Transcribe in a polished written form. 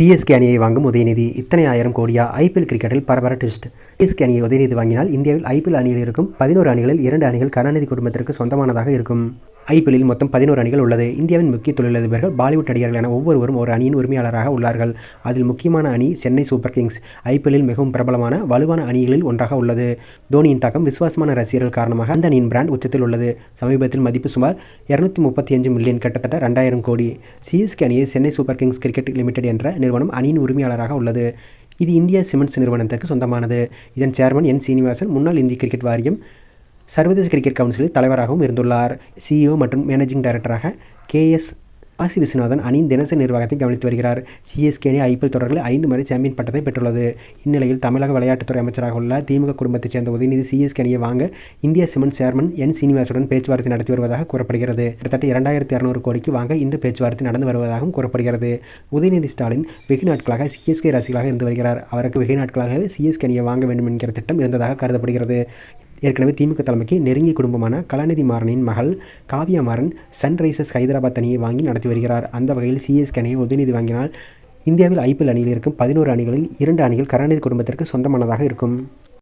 CSK அணியை வாங்கும் உதயநிதி இத்தனை 1000 கோடியா? ஐபிஎல் கிரிக்கெட்டில் பரபர ட்விஸ்ட். சிஎஸ்கே அணியை உதயநிதி வாங்கினால் இந்தியாவில் ஐபிஎல் அணியில் இருக்கும் 11 அணிகளில் 2 அணிகள் கருணாநிதி குடும்பத்திற்கு சொந்தமானதாக இருக்கும். ஐபிஎல்லில் மொத்தம் 11 அணிகள் உள்ளது. இந்தியாவின் முக்கிய தொழிலதிபர்கள், பாலிவுட் நடிகர்கள் என ஒவ்வொருவரும் ஒரு அணியின் உரிமையாளராக உள்ளார்கள். அதில் முக்கியமான அணி சென்னை சூப்பர் கிங்ஸ். ஐபிஎல்லில் மிகவும் பிரபலமான வலுவான அணிகளில் ஒன்றாக உள்ளது. தோனியின் தாக்கம், விசுவாசமான ரசிகர்கள் காரணமாக அந்த அணியின் பிராண்ட் உச்சத்தில் உள்ளது. சமீபத்தில் மதிப்பு சுமார் 235 மில்லியன், கிட்டத்தட்ட 2000 கோடி. சிஎஸ்கே அணியை Chennai super Kings cricket limited என்ற நிறுவனம் அணியின் உரிமையாளராக உள்ளது. இது இந்தியா சிமெண்ட்ஸ் நிறுவனத்திற்கு சொந்தமானது. இதன் சேர்மன் என். சீனிவாசன் முன்னாள் இந்திய கிரிக்கெட் வாரியம், சர்வதேச கிரிக்கெட் கவுன்சிலில் தலைவராகவும் இருந்துள்ளார். சிஇஓ மற்றும் மேனேஜிங் டைரக்டராக KS காசி விஸ்வநாதன் அணியின் தினசரி நிர்வாகத்தை கவனித்து வருகிறார். சிஎஸ்கே அணி ஐபிஎல் தொடர்களில் 5 முறை சாம்பியன் பட்டத்தை பெற்றுள்ளது. இந்நிலையில் தமிழக விளையாட்டுத்துறை அமைச்சராக உள்ள திமுக குடும்பத்தைச் சேர்ந்த உதயநிதி சிஎஸ்கே அணியை வாங்க இந்தியா சிமெண்ட்ஸ் சேர்மன் என். சீனிவாசுடன் பேச்சுவார்த்தை நடத்தி வருவதாக கூறப்படுகிறது. கிட்டத்தட்ட 2200 கோடிக்கு வாங்க இந்த பேச்சுவார்த்தை நடந்து வருவதாகவும் கூறப்படுகிறது. உதயநிதி ஸ்டாலின் வெகு நாட்களாக சிஎஸ்கே ரசிகளாக இருந்து வருகிறார். அவருக்கு வெகு நாட்களாகவே சிஎஸ்கே அணியை வாங்க வேண்டும் என்கிற திட்டம் இருந்ததாக கருதப்படுகிறது. ஏற்கனவே திமுக தலைமைக்கு நெருங்கிய குடும்பமான கலாநிதி மாறனின் மகள் காவ்யா மாறன் சன்ரைசர்ஸ் ஹைதராபாத் அணியை வாங்கி நடத்தி வருகிறார். அந்த வகையில் சிஎஸ்கே அணியை உதயநிதி வாங்கினால் இந்தியாவில் ஐபிஎல் அணியில் இருக்கும் 11 அணிகளில் 2 அணிகள் கருணாநிதி குடும்பத்திற்கு சொந்தமானதாக இருக்கும்.